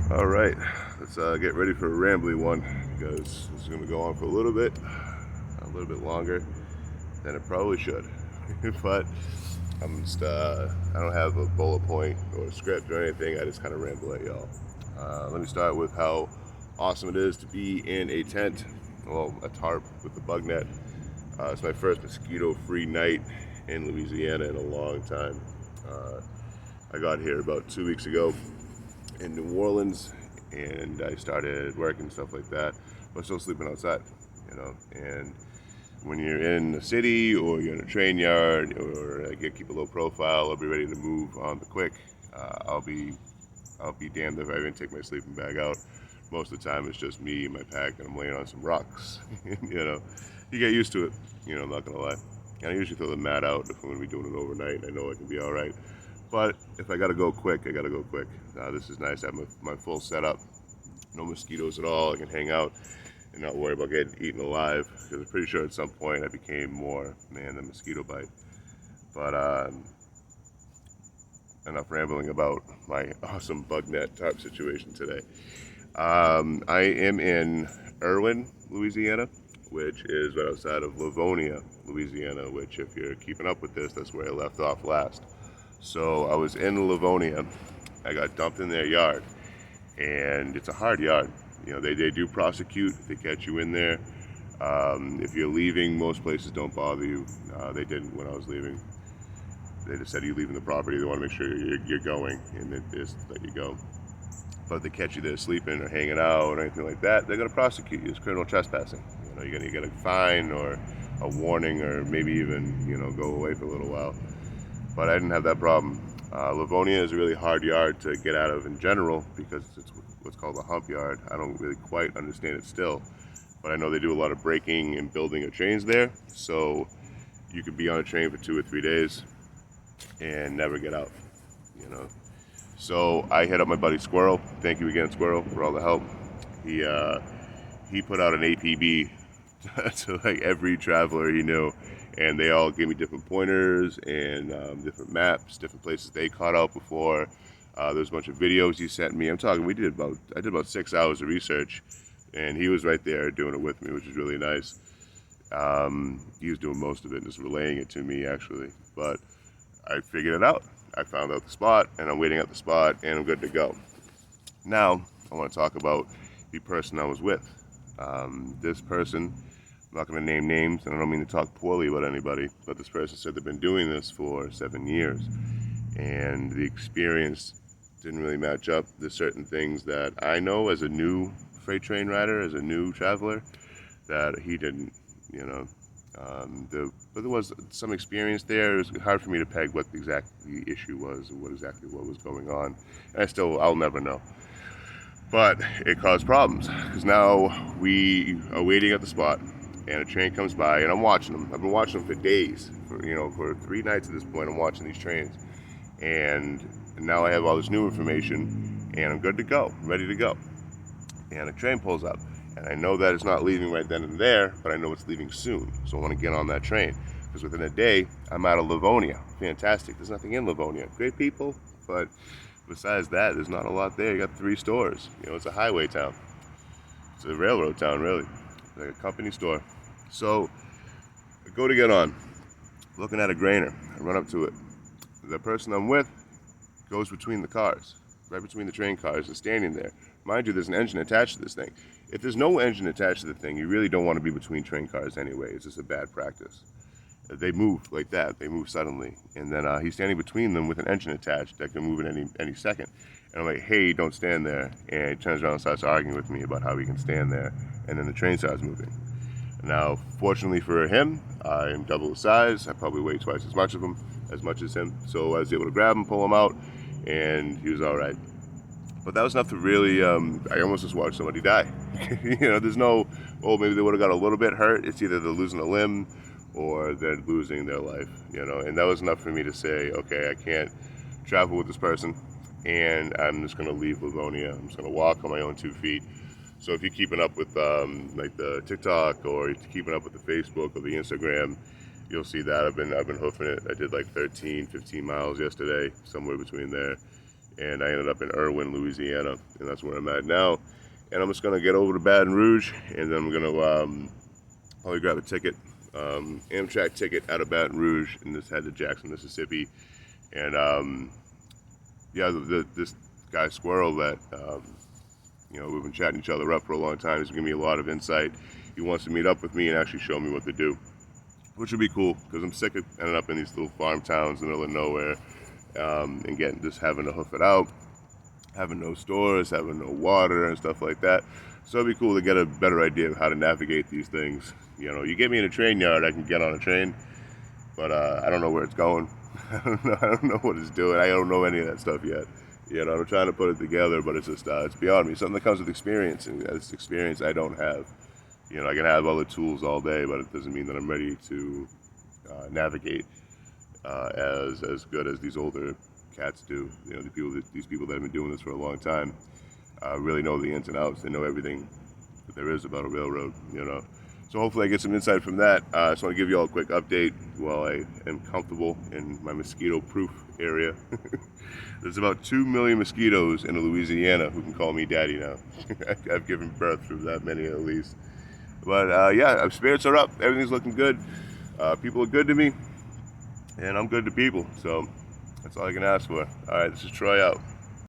All right, let's get ready for a rambly one because this is going to go on for a little bit longer than it probably should. But I don't have a bullet point or a script or anything. I just kind of ramble at y'all. Let me start with how awesome it is to be in a tent, well, a tarp with a bug net. It's my first mosquito-free night in Louisiana in a long time. Uh, I got here about 2 weeks ago in New Orleans, and I started working and stuff like that, but still sleeping outside, And when you're in the city or you're in a train yard or keep a low profile or be ready to move on the quick, uh, I'll be I'll be damned if I even take my sleeping bag out. Most of the time, it's just me and my pack, and I'm laying on some rocks. You get used to it. I'm not gonna lie. And I usually throw the mat out if I'm gonna be doing it overnight. I know I can be all right. But if I gotta go quick, I gotta go quick. This is nice. I have my full setup. No mosquitoes at all. I can hang out and not worry about getting eaten alive. Because I'm pretty sure at some point I became more man than mosquito bite. But enough rambling about my awesome bug net tarp situation today. I am in Irwin, Louisiana, which is right outside of Livonia, Louisiana, which, if you're keeping up with this, that's where I left off last. So I was in Livonia. I got dumped in their yard, and it's a hard yard. They do prosecute. They catch you in there. If you're leaving, most places don't bother you. They didn't when I was leaving. They just said, "Are you leaving the property?" They want to make sure you're going, and they just let you go. But if they catch you there sleeping or hanging out or anything like that, they're going to prosecute you. It's criminal trespassing. You're going to get a fine or a warning, or maybe even go away for a little while. But I didn't have that problem. Livonia is a really hard yard to get out of in general because it's what's called a hump yard. I don't really quite understand it still, but I know they do a lot of breaking and building of trains there. So you could be on a train for 2 or 3 days and never get out. You know. So I hit up my buddy Squirrel. Thank you again, Squirrel, for all the help. He put out an APB to like every traveler he knew, and they all gave me different pointers and different maps, different places they caught out before. There's a bunch of videos he sent me. I did about 6 hours of research, and he was right there doing it with me, which is really nice. He was doing most of it, just relaying it to me actually, but I figured it out. I found out the spot, and I'm waiting at the spot, and I'm good to go. Now, I want to talk about the person I was with. This person, I'm not going to name names, and I don't mean to talk poorly about anybody, but this person said they've been doing this for 7 years, and the experience didn't really match up. There's certain things that I know as a new freight train rider, as a new traveler, that he didn't, you know. But there was some experience there. It was hard for me to peg what the issue was, or what was going on. And I'll never know. But it caused problems because now we are waiting at the spot, and a train comes by, and I'm watching them. I've been watching them for days, for 3 nights at this point. I'm watching these trains, and now I have all this new information, and I'm good to go, ready to go. And a train pulls up, and I know that it's not leaving right then and there, but I know it's leaving soon. So I want to get on that train because within a day, I'm out of Livonia. Fantastic. There's nothing in Livonia. Great people, but besides that, there's not a lot there. You got 3 stores. It's a highway town. It's a railroad town, really. It's like a company store. So I go to get on, looking at a grainer. I run up to it. The person I'm with goes between the cars, right between the train cars, and standing there. Mind you, there's an engine attached to this thing. If there's no engine attached to the thing, you really don't want to be between train cars anyway. It's just a bad practice. They move like that. They move suddenly. And then he's standing between them with an engine attached that can move in any second. And I'm like, hey, don't stand there. And he turns around and starts arguing with me about how he can stand there. And then the train starts moving. Now, fortunately for him, I'm double the size. I probably weigh twice as much as him. So I was able to grab him, pull him out, and he was all right. But that was enough to really, I almost just watched somebody die. There's no, maybe they would have got a little bit hurt. It's either they're losing a limb or they're losing their life, and that was enough for me to say, okay, I can't travel with this person, and I'm just going to leave Livonia. I'm just going to walk on my own 2 feet. So if you're keeping up with like the TikTok, or you're keeping up with the Facebook or the Instagram, you'll see that I've been hoofing it. I did like 13, 15 miles yesterday, somewhere between there. and I ended up in Irwin, Louisiana, and that's where I'm at now. And I'm just gonna get over to Baton Rouge, and then I'm gonna probably grab a ticket, Amtrak ticket out of Baton Rouge, and just head to Jackson, Mississippi. And yeah, this guy Squirrel that we've been chatting each other up for a long time. He's giving me a lot of insight. He wants to meet up with me and actually show me what to do, which would be cool because I'm sick of ending up in these little farm towns in the middle of nowhere, and just having to hoof it out, having no stores, having no water and stuff like that. So it'd be cool to get a better idea of how to navigate these things. You get me in a train yard, I can get on a train, but I don't know where it's going. I don't know what it's doing. I don't know any of that stuff yet. I'm trying to put it together, but it's just it's beyond me. Something that comes with experience, and this experience I don't have. I can have all the tools all day, but it doesn't mean that I'm ready to navigate as good as these older cats do. These people that have been doing this for a long time really know the ins and outs. They know everything that there is about a railroad. So hopefully I get some insight from that. I just want to give you all a quick update while I am comfortable in my mosquito-proof area. There's about 2 million mosquitoes in Louisiana who can call me daddy now. I've given birth through that many at least. But yeah, spirits are up. Everything's looking good. People are good to me, and I'm good to people. So that's all I can ask for. All right, this is Troy out.